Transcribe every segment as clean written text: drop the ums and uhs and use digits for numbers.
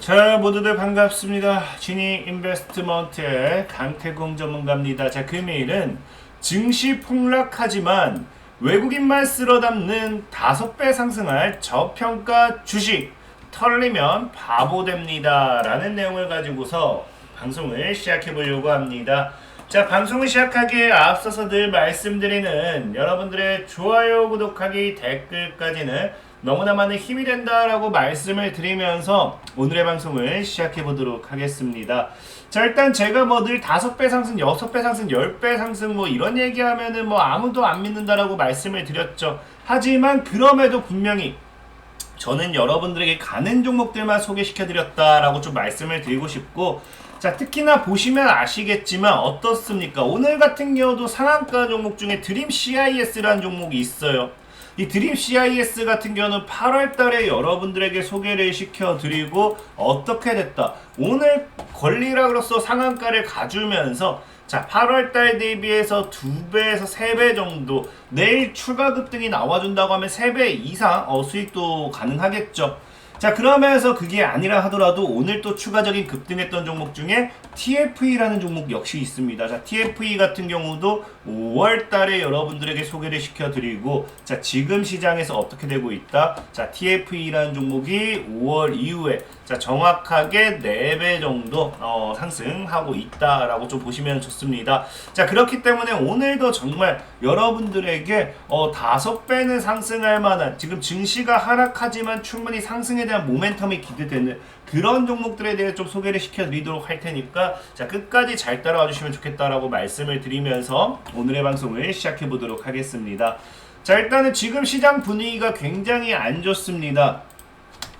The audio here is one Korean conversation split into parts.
자, 모두들 반갑습니다. 지니 인베스트먼트의 강태공 전문가입니다. 자, 금일은 증시 폭락하지만 외국인만 쓸어 담는 5배 상승할 저평가 주식 털리면 바보 됩니다. 라는 내용을 가지고서 방송을 시작해 보려고 합니다. 자, 방송을 시작하기에 앞서서 늘 말씀드리는 여러분들의 좋아요, 구독하기, 댓글까지는 너무나 많은 힘이 된다라고 말씀을 드리면서 오늘의 방송을 시작해 보도록 하겠습니다. 자, 일단 제가 뭐 늘 5배 상승, 6배 상승, 10배 상승 뭐 이런 얘기하면은 뭐 아무도 안 믿는다라고 말씀을 드렸죠. 하지만 그럼에도 분명히 저는 여러분들에게 가는 종목들만 소개시켜 드렸다라고 좀 말씀을 드리고 싶고, 자, 특히나 보시면 아시겠지만 어떻습니까? 오늘 같은 경우도 상한가 종목 중에 드림 CIS라는 종목이 있어요. 이 드림 CIS 같은 경우는 8월 달에 여러분들에게 소개를 시켜드리고 어떻게 됐다. 오늘 권리락으로서 상한가를 가주면서 자, 8월 달 대비해서 2배에서 3배 정도 내일 추가 급등이 나와준다고 하면 3배 이상 수익도 가능하겠죠. 자, 그러면서 그게 아니라 하더라도 오늘 또 추가적인 급등했던 종목 중에 TFE라는 종목 역시 있습니다. 자, TFE 같은 경우도 5월 달에 여러분들에게 소개를 시켜드리고, 자, 지금 시장에서 어떻게 되고 있다? 자, TFE라는 종목이 5월 이후에 자, 정확하게 4배 정도 상승하고 있다라고 좀 보시면 좋습니다. 자, 그렇기 때문에 오늘도 정말 여러분들에게 5배는 상승할 만한, 지금 증시가 하락하지만 충분히 상승에 대한 모멘텀이 기대되는 그런 종목들에 대해 좀 소개를 시켜드리도록 할 테니까, 자, 끝까지 잘 따라와 주시면 좋겠다라고 말씀을 드리면서 오늘의 방송을 시작해 보도록 하겠습니다. 자, 일단은 지금 시장 분위기가 굉장히 안 좋습니다.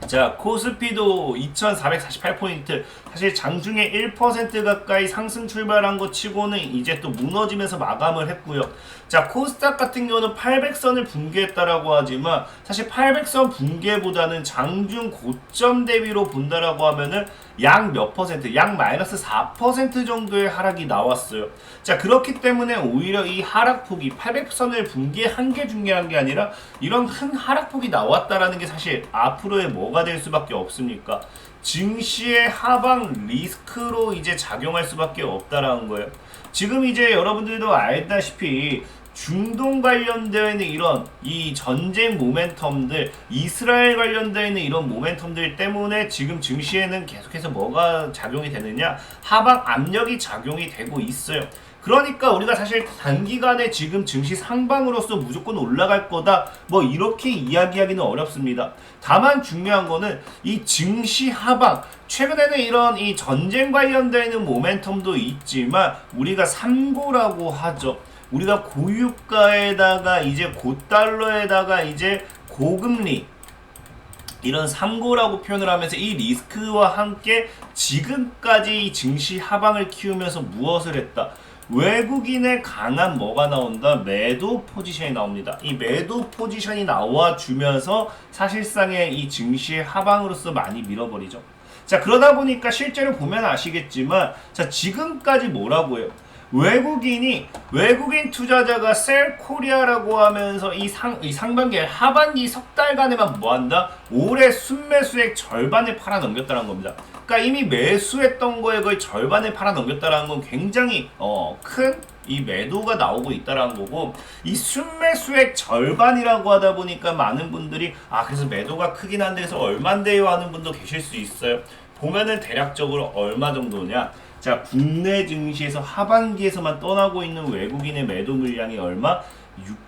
자, 코스피도 2448포인트, 사실 장중에 1% 가까이 상승 출발한 것 치고는 이제 또 무너지면서 마감을 했고요. 자, 코스닥 같은 경우는 800선을 붕괴했다라고 하지만 사실 800선 붕괴보다는 장중 고점 대비로 본다라고 하면은 약 몇 퍼센트, 약 마이너스 4% 정도의 하락이 나왔어요. 자, 그렇기 때문에 오히려 이 하락폭이 800선을 붕괴한 게 중요한 게 아니라 이런 큰 하락폭이 나왔다라는 게 사실 앞으로의 뭐가 될 수밖에 없습니까? 증시의 하방 리스크로 이제 작용할 수밖에 없다라는 거예요. 지금 이제 여러분들도 알다시피 중동 관련되어 있는 이런 이 전쟁 모멘텀들, 이스라엘 관련되어 있는 이런 모멘텀들 때문에 지금 증시에는 계속해서 뭐가 작용이 되느냐? 하방 압력이 작용이 되고 있어요. 그러니까 우리가 사실 단기간에 지금 증시 상방으로서 무조건 올라갈 거다 뭐 이렇게 이야기하기는 어렵습니다. 다만 중요한 거는 이 증시 하방, 최근에는 이런 이 전쟁 관련되어 있는 모멘텀도 있지만 우리가 삼고라고 하죠. 우리가 고유가에다가 이제 고달러에다가 이제 고금리, 이런 삼고라고 표현을 하면서 이 리스크와 함께 지금까지 이 증시 하방을 키우면서 무엇을 했다? 외국인의 강한 뭐가 나온다? 매도 포지션이 나옵니다. 이 매도 포지션이 나와주면서 사실상의 이 증시의 하방으로서 많이 밀어버리죠. 자, 그러다 보니까 실제로 보면 아시겠지만, 자, 지금까지 뭐라고 해요? 외국인 투자자가 셀 코리아라고 하면서 이 상반기 하반기 석 달간에만 뭐한다? 올해 순매수액 절반을 팔아 넘겼다는 겁니다. 그러니까 이미 매수했던 거에 거의 절반을 팔아 넘겼다는 건 굉장히 큰 이 매도가 나오고 있다라는 거고, 이 순매수액 절반이라고 하다 보니까 많은 분들이 그래서 매도가 크긴 한데 그래서 얼만데요 하는 분도 계실 수 있어요. 보면은 대략적으로 얼마 정도냐? 자, 국내 증시에서 하반기에서만 떠나고 있는 외국인의 매도 물량이 얼마?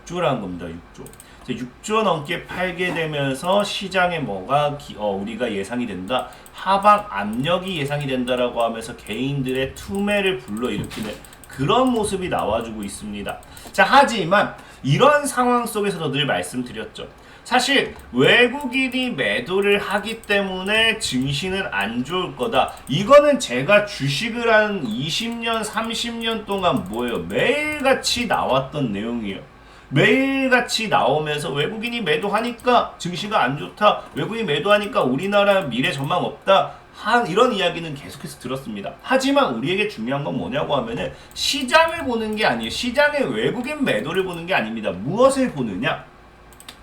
6조라는 겁니다. 6조. 6조 넘게 팔게 되면서 시장에 뭐가 우리가 예상이 된다? 하방 압력이 예상이 된다라고 하면서 개인들의 투매를 불러일으키는 그런 모습이 나와주고 있습니다. 자, 하지만 이런 상황 속에서도 늘 말씀드렸죠. 사실 외국인이 매도를 하기 때문에 증시는 안 좋을 거다. 이거는 제가 주식을 한 20년, 30년 동안 뭐예요? 매일같이 나왔던 내용이에요. 매일같이 나오면서 외국인이 매도하니까 증시가 안 좋다. 외국인이 매도하니까 우리나라 미래 전망 없다. 이런 이야기는 계속해서 들었습니다. 하지만 우리에게 중요한 건 뭐냐고 하면은 시장을 보는 게 아니에요. 시장의 외국인 매도를 보는 게 아닙니다. 무엇을 보느냐?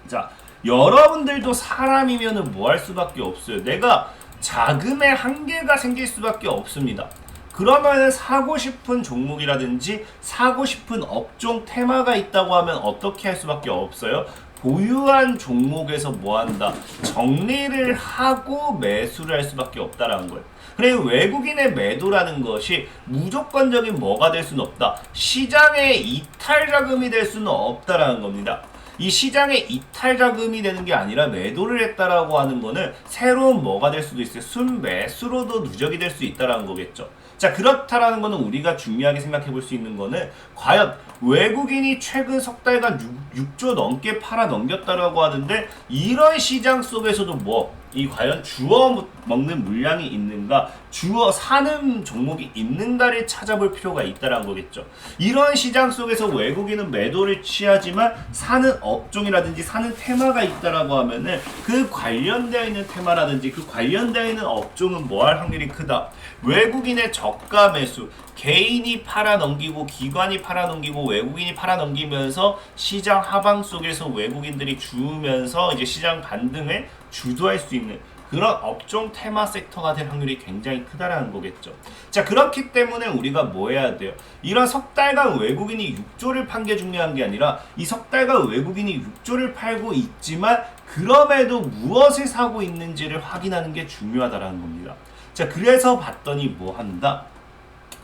자, 여러분들도 사람이면은 뭐 할 수밖에 없어요. 내가 자금의 한계가 생길 수밖에 없습니다. 그러면 사고 싶은 종목이라든지 사고 싶은 업종 테마가 있다고 하면 어떻게 할 수밖에 없어요? 보유한 종목에서 뭐 한다? 정리를 하고 매수를 할 수밖에 없다라는 거예요. 그리고 외국인의 매도라는 것이 무조건적인 뭐가 될 수는 없다. 시장의 이탈 자금이 될 수는 없다라는 겁니다. 이 시장의 이탈 자금이 되는 게 아니라 매도를 했다라고 하는 거는 새로운 뭐가 될 수도 있어요. 순매수로도 누적이 될 수 있다라는 거겠죠. 자, 그렇다라는 거는 우리가 중요하게 생각해 볼 수 있는 거는 과연 외국인이 최근 석 달간 6조 넘게 팔아 넘겼다라고 하는데 이런 시장 속에서도 이 과연 주워 먹는 물량이 있는가, 주워 사는 종목이 있는가를 찾아볼 필요가 있다는 거겠죠. 이런 시장 속에서 외국인은 매도를 취하지만 사는 업종이라든지 사는 테마가 있다라고 하면은 그 관련되어 있는 테마라든지 그 관련되어 있는 업종은 뭐 할 확률이 크다. 외국인의 저가 매수, 개인이 팔아넘기고 기관이 팔아넘기고 외국인이 팔아넘기면서 시장 하방 속에서 외국인들이 주면서 이제 시장 반등을 주도할 수 있는 그런 업종 테마 섹터가 될 확률이 굉장히 크다라는 거겠죠. 자, 그렇기 때문에 우리가 뭐 해야 돼요? 이런 석 달간 외국인이 6조를 판 게 중요한 게 아니라 이 석 달간 외국인이 6조를 팔고 있지만 그럼에도 무엇을 사고 있는지를 확인하는 게 중요하다라는 겁니다. 자, 그래서 봤더니 뭐 한다?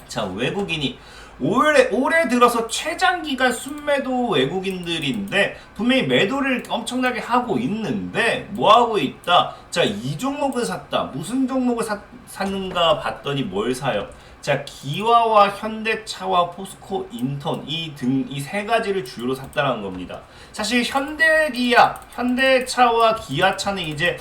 자, 외국인이 올해 들어서 최장기간 순매도 외국인들인데 분명히 매도를 엄청나게 하고 있는데 뭐 하고 있다? 자, 이 종목을 샀다. 무슨 종목을 샀는가 봤더니 뭘 사요? 자, 기아와 현대차와 포스코 인턴 이 세 가지를 주요로 샀다는 겁니다. 사실 현대차와 기아차는 이제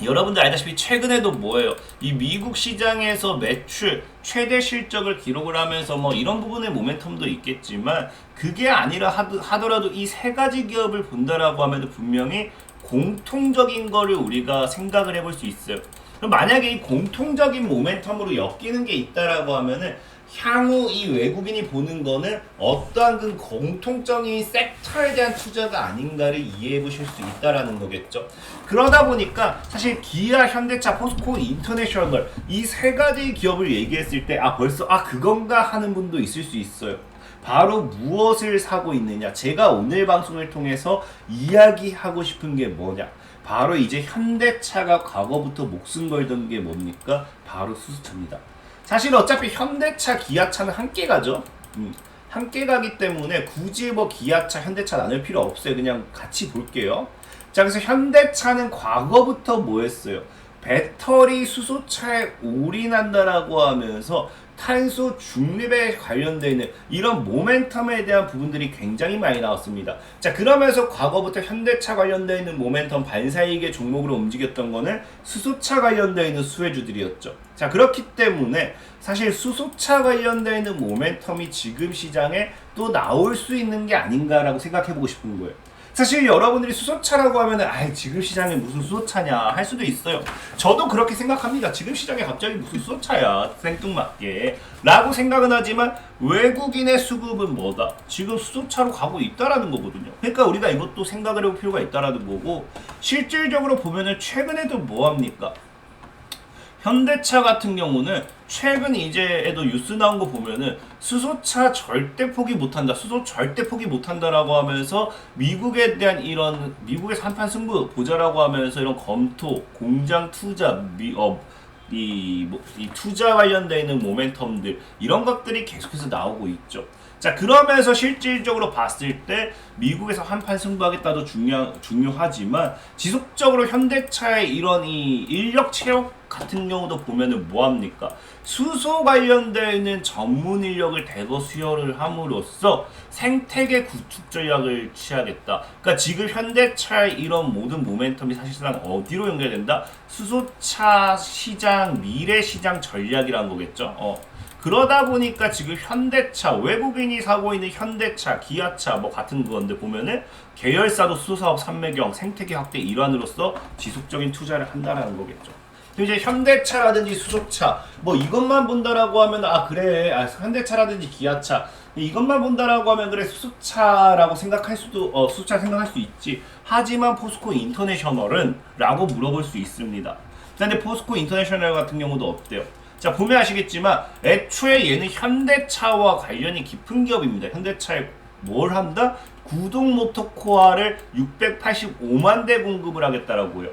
여러분들 알다시피 최근에도 뭐예요? 이 미국 시장에서 매출 최대 실적을 기록을 하면서 뭐 이런 부분의 모멘텀도 있겠지만 그게 아니라 하더라도 이 세 가지 기업을 본다라고 하면 분명히 공통적인 거를 우리가 생각을 해볼 수 있어요. 그럼 만약에 이 공통적인 모멘텀으로 엮이는 게 있다라고 하면은 향후 이 외국인이 보는 거는 어떠한 그 공통적인 섹터에 대한 투자가 아닌가를 이해해 보실 수 있다라는 거겠죠. 그러다 보니까 사실 기아, 현대차, 포스코, 인터내셔널 이 세 가지 기업을 얘기했을 때 벌써 그건가 하는 분도 있을 수 있어요. 바로 무엇을 사고 있느냐. 제가 오늘 방송을 통해서 이야기하고 싶은 게 뭐냐. 바로 이제 현대차가 과거부터 목숨 걸던 게 뭡니까? 바로 수소차입니다. 사실 어차피 현대차, 기아차는 함께 가죠. 함께 가기 때문에 굳이 기아차, 현대차 나눌 필요 없어요. 그냥 같이 볼게요. 자, 그래서 현대차는 과거부터 뭐 했어요? 배터리 수소차에 올인한다라고 하면서 탄소 중립에 관련되어 있는 이런 모멘텀에 대한 부분들이 굉장히 많이 나왔습니다. 자, 그러면서 과거부터 현대차 관련되어 있는 모멘텀 반사이익의 종목으로 움직였던 거는 수소차 관련되어 있는 수혜주들이었죠. 자, 그렇기 때문에 사실 수소차 관련되어 있는 모멘텀이 지금 시장에 또 나올 수 있는 게 아닌가라고 생각해보고 싶은 거예요. 사실 여러분들이 수소차라고 하면은 지금 시장에 무슨 수소차냐 할 수도 있어요. 저도 그렇게 생각합니다. 지금 시장에 갑자기 무슨 수소차야 생뚱맞게 라고 생각은 하지만 외국인의 수급은 뭐다? 지금 수소차로 가고 있다라는 거거든요. 그러니까 우리가 이것도 생각을 해볼 필요가 있다라는 거고, 실질적으로 보면은 최근에도 뭐합니까? 현대차 같은 경우는 최근 이제에도 뉴스 나온 거 보면은 수소차 절대 포기 못한다, 수소 절대 포기 못한다라고 하면서 미국에 대한 이런 미국에서 한판 승부 보자라고 하면서 이런 검토, 공장 투자, 이 투자 관련되어 있는 모멘텀들 이런 것들이 계속해서 나오고 있죠. 자, 그러면서 실질적으로 봤을 때 미국에서 한판 승부하겠다도 중요하지만 지속적으로 현대차의 이런 이 인력 채용 같은 경우도 보면은 뭐합니까? 수소 관련되어 있는 전문 인력을 대거 수요를 함으로써 생태계 구축 전략을 취하겠다. 그러니까 지금 현대차의 이런 모든 모멘텀이 사실상 어디로 연결된다? 수소차 시장, 미래 시장 전략이라는 거겠죠. 그러다 보니까 지금 현대차, 외국인이 사고 있는 현대차, 기아차 같은 건데 보면은 계열사도 수소사업 산매경, 생태계 확대 일환으로서 지속적인 투자를 한다라는 거겠죠. 이제 현대차라든지 수소차 이것만 본다라고 하면 그래 현대차라든지 기아차 이것만 본다라고 하면 그래 수소차라고 생각할 수도 수소차 생각할 수 있지. 하지만 포스코 인터내셔널은 라고 물어볼 수 있습니다. 근데 포스코 인터내셔널 같은 경우도 없대요. 자, 보면 아시겠지만 애초에 얘는 현대차와 관련이 깊은 기업입니다. 현대차에 뭘 한다? 구동 모터코어를 685만 대 공급을 하겠다라고요.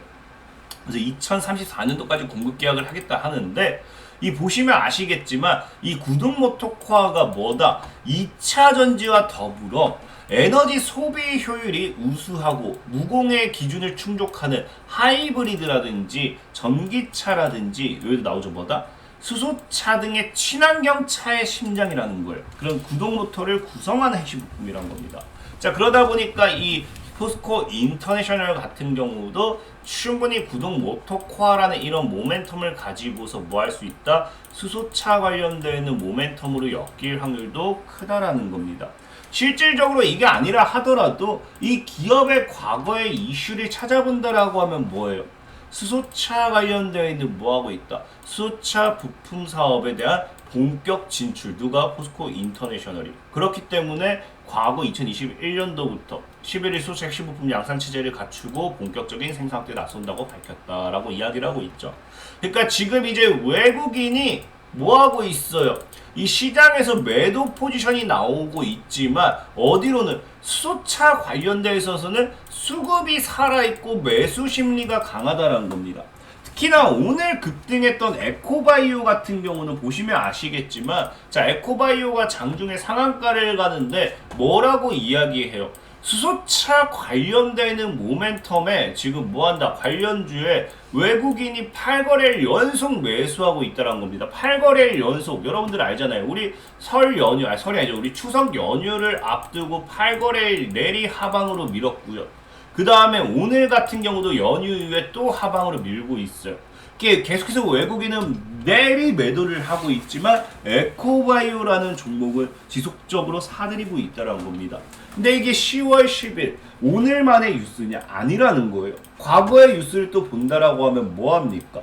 그래서 2034년도까지 공급 계약을 하겠다 하는데, 이 보시면 아시겠지만 이 구동 모터코어가 뭐다? 2차 전지와 더불어 에너지 소비 효율이 우수하고 무공해 기준을 충족하는 하이브리드라든지 전기차라든지, 여기도 나오죠, 뭐다? 수소차 등의 친환경 차의 심장이라는 걸, 그런 구동 모터를 구성하는 핵심 부품이란 겁니다. 자, 그러다 보니까 이 포스코 인터내셔널 같은 경우도 충분히 구동 모터코어라는 이런 모멘텀을 가지고서 뭐 할 수 있다? 수소차 관련되는 모멘텀으로 엮일 확률도 크다라는 겁니다. 실질적으로 이게 아니라 하더라도 이 기업의 과거의 이슈를 찾아본다라고 하면 뭐예요? 수소차 관련되어 있는 뭐하고 있다? 수소차 부품 사업에 대한 본격 진출. 누가? 포스코 인터내셔널이. 그렇기 때문에 과거 2021년도부터 11일 수소차 핵심 부품 양산 체제를 갖추고 본격적인 생산 확대에 나선다고 밝혔다라고 이야기를 하고 있죠. 그러니까 지금 이제 외국인이 뭐하고 있어요? 이 시장에서 매도 포지션이 나오고 있지만 어디로는 수소차 관련되어 있어서는 수급이 살아있고 매수 심리가 강하다라는 겁니다. 특히나 오늘 급등했던 에코바이오 같은 경우는 보시면 아시겠지만, 자, 에코바이오가 장중에 상한가를 가는데 뭐라고 이야기해요? 수소차 관련되는 모멘텀에 지금 뭐한다? 관련주에 외국인이 8거래일 연속 매수하고 있다는 겁니다. 8거래일 연속. 여러분들 알잖아요. 우리 설 연휴, 설이 아니죠. 우리 추석 연휴를 앞두고 8거래일 내리 하방으로 밀었고요. 그 다음에 오늘 같은 경우도 연휴 이후에 또 하방으로 밀고 있어요. 계속해서 외국인은 내리 매도를 하고 있지만 에코바이오라는 종목을 지속적으로 사들이고 있다는 겁니다. 근데 이게 10월 10일 오늘만의 뉴스냐? 아니라는 거예요. 과거의 뉴스를 또 본다라고 하면 뭐합니까?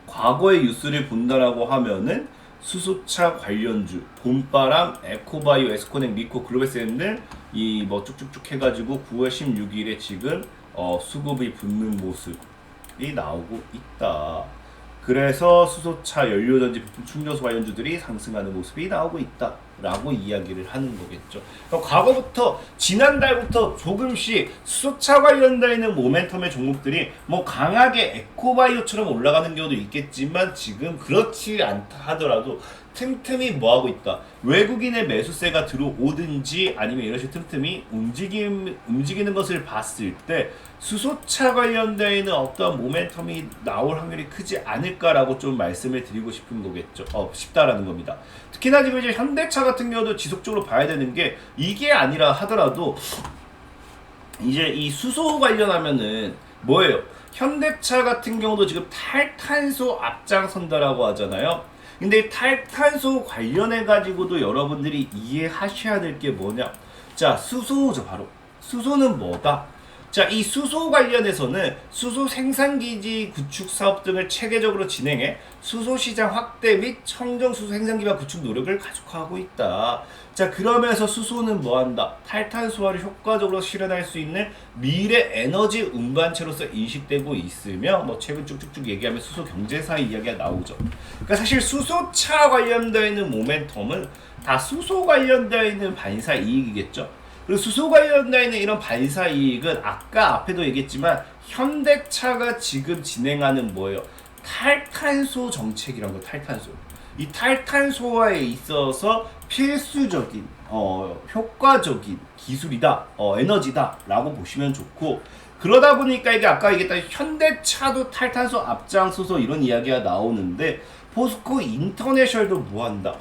과거의 뉴스를 본다라고 하면은 수소차 관련주, 봄바람, 에코바이오, 에스코넥, 미코, 글로벌 이 뭐 쭉쭉쭉 해가지고 9월 16일에 지금 수급이 붙는 모습이 나오고 있다. 그래서 수소차 연료전지 부품 충전소 관련주들이 상승하는 모습이 나오고 있다라고 이야기를 하는 거겠죠. 그러니까 과거부터 지난달부터 조금씩 수소차 관련되는 모멘텀의 종목들이 뭐 강하게 에코바이오처럼 올라가는 경우도 있겠지만 지금 그렇지 않다 하더라도 틈틈이 뭐하고 있다. 외국인의 매수세가 들어오든지 아니면 이런 식으로 틈틈이 움직이는 것을 봤을 때 수소차 관련되어 있는 어떤 모멘텀이 나올 확률이 크지 않을까라고 좀 말씀을 드리고 싶은 거겠죠. 싶다라는 겁니다. 특히나 지금 이제 현대차 같은 경우도 지속적으로 봐야 되는 게, 이게 아니라 하더라도 이제 이 수소 관련하면은 뭐예요? 현대차 같은 경우도 지금 탈탄소 앞장선다라고 하잖아요. 근데 탈탄소 관련해 가지고도 여러분들이 이해하셔야 될 게 뭐냐? 자, 수소죠. 바로 수소는 뭐다? 자, 이 수소 관련해서는 수소 생산기지 구축 사업 등을 체계적으로 진행해 수소 시장 확대 및 청정 수소 생산 기반 구축 노력을 가속화하고 있다. 자, 그러면서 수소는 뭐한다? 탈탄소화를 효과적으로 실현할 수 있는 미래 에너지 운반체로서 인식되고 있으며, 뭐 최근 쭉쭉쭉 얘기하면 수소 경제사 이야기가 나오죠. 그러니까 사실 수소차 관련되어 있는 모멘텀은 다 수소 관련되어 있는 반사 이익이겠죠. 그리고 수소 관련되어 있는 이런 반사 이익은 아까 앞에도 얘기했지만 현대차가 지금 진행하는 뭐예요? 탈탄소 정책이란 거. 탈탄소. 이 탈탄소화에 있어서 필수적인 효과적인 기술이다, 에너지다 라고 보시면 좋고, 그러다 보니까 이게 아까 얘기했던 현대차도 탈탄소 앞장서서 이런 이야기가 나오는데, 포스코 인터내셔널도 뭐한다?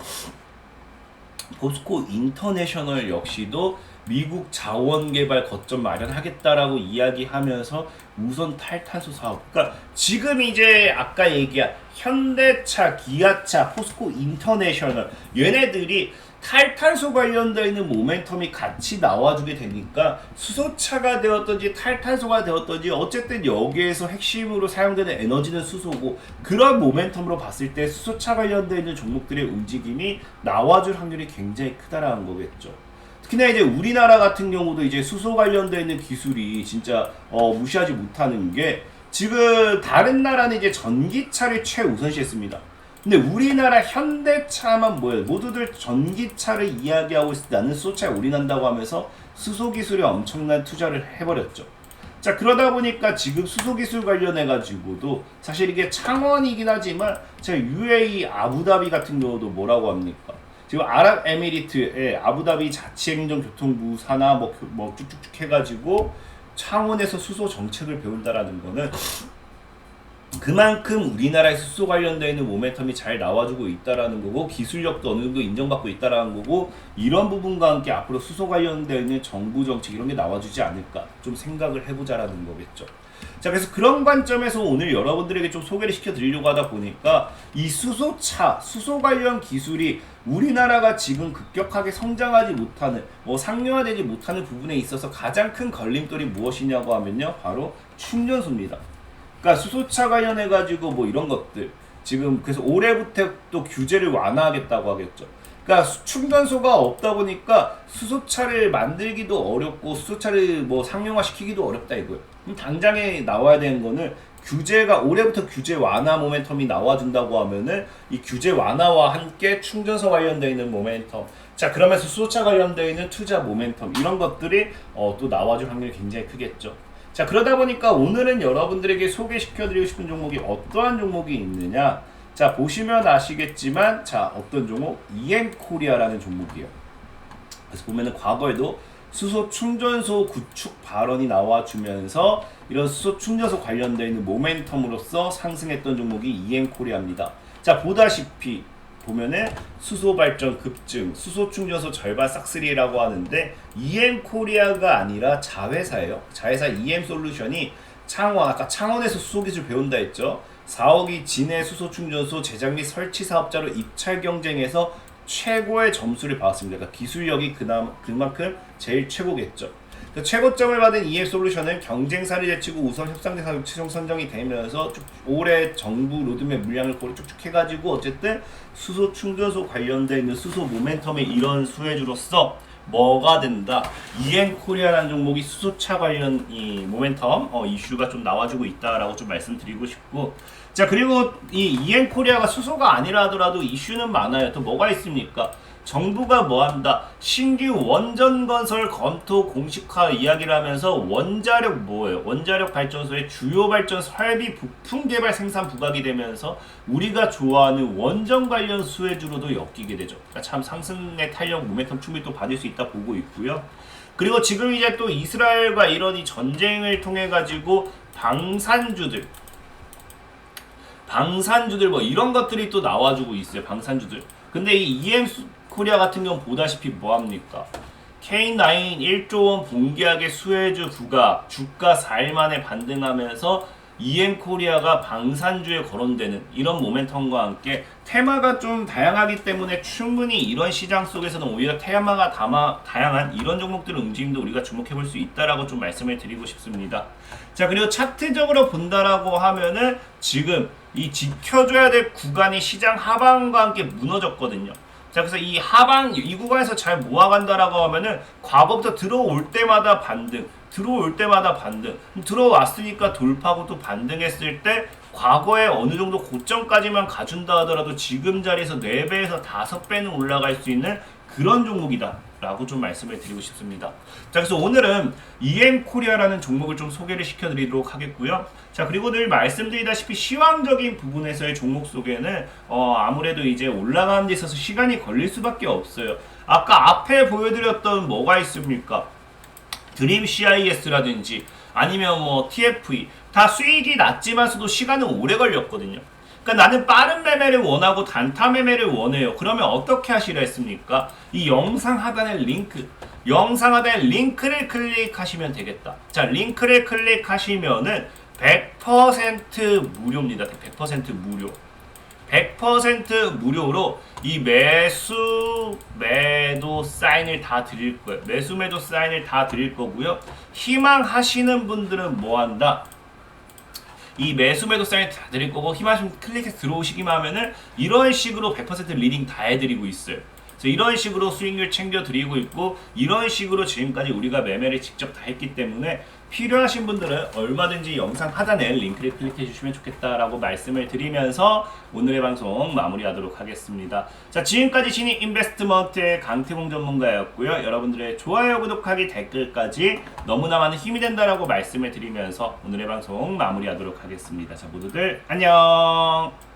포스코 인터내셔널 역시도 미국 자원개발 거점 마련하겠다라고 이야기하면서 우선 탈탄소 사업, 그러니까 지금 이제 아까 얘기한 현대차, 기아차, 포스코 인터내셔널, 얘네들이 탈탄소 관련되어 있는 모멘텀이 같이 나와주게 되니까 수소차가 되었든지 탈탄소가 되었든지 어쨌든 여기에서 핵심으로 사용되는 에너지는 수소고, 그런 모멘텀으로 봤을 때 수소차 관련되어 있는 종목들의 움직임이 나와줄 확률이 굉장히 크다라는 거겠죠. 특히나 이제 우리나라 같은 경우도 이제 수소 관련되어 있는 기술이 진짜 무시하지 못하는 게, 지금 다른 나라는 이제 전기차를 최우선시했습니다. 근데 우리나라 현대차만 뭐예요? 모두들 전기차를 이야기하고 있을 때 나는 수소차에 올인한다고 하면서 수소 기술에 엄청난 투자를 해버렸죠. 자, 그러다 보니까 지금 수소 기술 관련해 가지고도 사실 이게 창원이긴 하지만 제가 UAE 아부다비 같은 경우도 뭐라고 합니까? 지금 아랍에미리트의 아부다비 자치행정교통부 산하 뭐 쭉쭉쭉 해가지고 창원에서 수소 정책을 배운다라는 거는 그만큼 우리나라의 수소 관련되어 있는 모멘텀이 잘 나와주고 있다라는 거고 기술력도 어느 정도 인정받고 있다라는 거고 이런 부분과 함께 앞으로 수소 관련되어 있는 정부 정책 이런 게 나와주지 않을까 좀 생각을 해보자라는 거겠죠. 자, 그래서 그런 관점에서 오늘 여러분들에게 좀 소개를 시켜드리려고 하다 보니까 이 수소차, 수소 관련 기술이 우리나라가 지금 급격하게 성장하지 못하는, 상용화되지 못하는 부분에 있어서 가장 큰 걸림돌이 무엇이냐고 하면요, 바로 충전소입니다. 그러니까 수소차 관련해가지고 뭐 이런 것들, 지금 그래서 올해부터 또 규제를 완화하겠다고 하겠죠. 그러니까 충전소가 없다 보니까 수소차를 만들기도 어렵고 수소차를 뭐 상용화시키기도 어렵다 이거예요. 당장에 나와야 되는 거는 규제가 올해부터 규제 완화 모멘텀이 나와준다고 하면은 이 규제 완화와 함께 충전소 관련되어 있는 모멘텀, 자 그러면서 수소차 관련되어 있는 투자 모멘텀 이런 것들이 또 나와줄 확률이 굉장히 크겠죠. 자, 그러다 보니까 오늘은 여러분들에게 소개시켜드리고 싶은 종목이 어떠한 종목이 있느냐, 자 보시면 아시겠지만 자 어떤 종목? EM코리아라는 종목이에요. 그래서 보면은 과거에도 수소 충전소 구축 발언이 나와주면서 이런 수소 충전소 관련되어 있는 모멘텀으로서 상승했던 종목이 EM코리아입니다. 자 보다시피 보면은 수소 발전 급증, 수소 충전소 절반 싹쓸이라고 하는데 EM코리아가 아니라 자회사예요. 자회사 EM솔루션이 창원, 아까 창원에서 수소 기술 배운다 했죠. 4억이 진해 수소 충전소 제작 및 설치 사업자로 입찰 경쟁에서 최고의 점수를 받았습니다. 그러니까 기술력이 그만큼 제일 최고겠죠. 최고점을 받은 EM솔루션은 경쟁사를 제치고 우선 협상대사 최종 선정이 되면서 올해 정부 로드맵 물량을 고려 쭉쭉 해가지고 어쨌든 수소 충전소 관련돼 있는 수소 모멘텀의 이런 수혜주로서 뭐가 된다? EM코리아라는 종목이 수소차 관련 이 모멘텀 이슈가 좀 나와주고 있다라고 좀 말씀드리고 싶고, 자 그리고 이 EM코리아가 수소가 아니라 하더라도 이슈는 많아요. 또 뭐가 있습니까? 정부가 뭐한다? 신규 원전 건설 검토 공식화 이야기를 하면서 원자력 뭐예요? 원자력 발전소의 주요 발전 설비 부품 개발 생산 부각이 되면서 우리가 좋아하는 원전 관련 수혜주로도 엮이게 되죠. 그러니까 참 상승의 탄력 모멘텀 충분히 또 받을 수 있다 보고 있고요. 그리고 지금 이제 또 이스라엘과 이런 이 전쟁을 통해 가지고 방산주들 뭐 이런 것들이 또 나와주고 있어요. 방산주들. 근데 이 EM코리아 같은 경우 보다시피 뭐합니까? K9 1조 원 분기하게 수혜주 부각, 주가 4일 만에 반등하면서 EM코리아가 방산주에 거론되는 이런 모멘텀과 함께 테마가 좀 다양하기 때문에 충분히 이런 시장 속에서는 오히려 테마가 다양한 이런 종목들의 움직임도 우리가 주목해 볼 수 있다라고 좀 말씀을 드리고 싶습니다. 자, 그리고 차트적으로 본다라고 하면은 지금 이 지켜줘야 될 구간이 시장 하방과 함께 무너졌거든요. 자, 그래서 이 하방, 이 구간에서 잘 모아간다라고 하면은 과거부터 들어올 때마다 반등, 들어왔으니까 돌파하고 또 반등했을 때 과거에 어느 정도 고점까지만 가준다 하더라도 지금 자리에서 4배에서 5배는 올라갈 수 있는 그런 종목이다 라고 좀 말씀을 드리고 싶습니다. 자, 그래서 오늘은 EM코리아라는 종목을 좀 소개를 시켜드리도록 하겠고요. 자, 그리고 늘 말씀드리다시피 시황적인 부분에서의 종목 속에는 아무래도 이제 올라가는 데 있어서 시간이 걸릴 수밖에 없어요. 아까 앞에 보여드렸던 뭐가 있습니까? 드림 CIS라든지 아니면 뭐 TFE 다 수익이 낮지만서도 시간은 오래 걸렸거든요. 그러니까 나는 빠른 매매를 원하고 단타 매매를 원해요. 그러면 어떻게 하시라 했습니까? 이 영상 하단에 링크를 클릭하시면 되겠다. 자, 링크를 클릭하시면은 100% 무료입니다. 100% 무료. 100% 무료로 이 매수 매도 사인을 다 드릴 거예요. 매수 매도 사인을 다 드릴 거고요. 희망하시는 분들은 뭐 한다? 이 매수 매도 사인 다 드릴 거고 희망하시면 클릭해서 들어오시기만 하면은 이런 식으로 100% 리딩 다 해드리고 있어요. 그래서 이런 식으로 수익률 챙겨 드리고 있고 이런 식으로 지금까지 우리가 매매를 직접 다 했기 때문에 필요하신 분들은 얼마든지 영상 하단에 링크를 클릭해 주시면 좋겠다라고 말씀을 드리면서 오늘의 방송 마무리하도록 하겠습니다. 자, 지금까지 신인 인베스트먼트의 강태공 전문가였고요. 여러분들의 좋아요, 구독하기, 댓글까지 너무나 많은 힘이 된다라고 말씀을 드리면서 오늘의 방송 마무리하도록 하겠습니다. 자, 모두들 안녕.